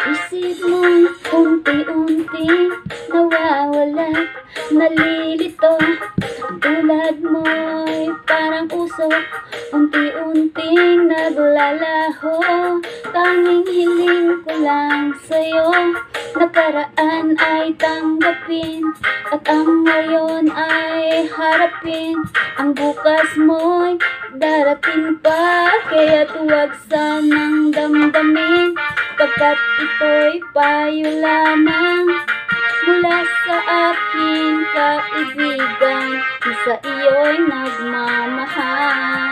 Isip mo unti-unti nawawala, nalilito. Ang tulad mo'y parang usok, unti-unting naglalaho. Tanging hiling ko lang sa'yo, nakaraan ay tanggapin, at ang ngayon ay harapin. Ang bukas mo'y darating pa, kaya't huwag sanang damdamin, pagkat ito'y payo lamang mula sa aking kaibigan na sa iyo'y nagmamahal.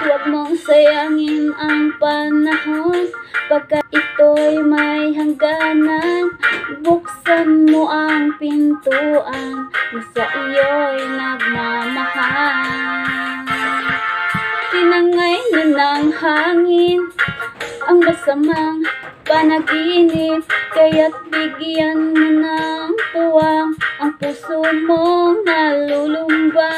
Huwag mong sayangin ang panahon, pagkat ito'y may hangganan. Buksan mo ang pintuan na sa iyo'y nagmamahal. Tinangay na ng hangin ang masamang panaginip, kaya't bigyan mo ng puwang ang puso mong nalulumbay.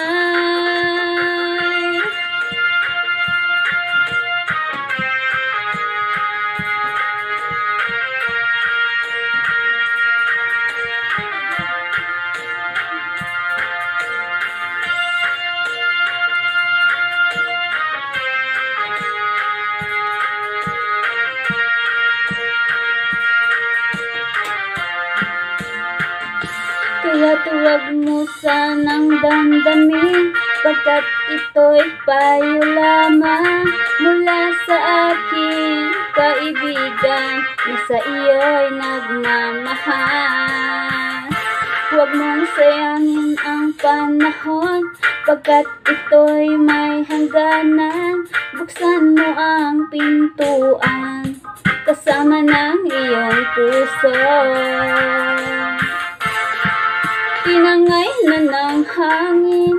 Kaya't huwag mo sanang damdamin, pagkat ito'y payo lamang mula sa aking kaibigan na sa iyo'y nagmamahal. Huwag mong sayangin ang panahon, pagkat ito'y may hangganan. Buksan mo ang pintuan kasama ng iyong puso. Tinangay na ng hangin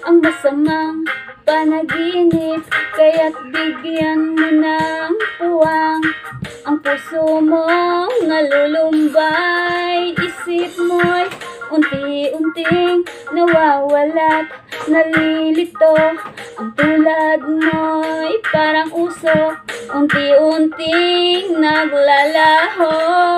ang masamang panaginip, kaya't bigyan mo ng puwang ang puso mong nalulumbay. Isip mo'y unti-unting nawawala't nalilito. Ang tulad mo'y parang usok, unti-unting naglalaho.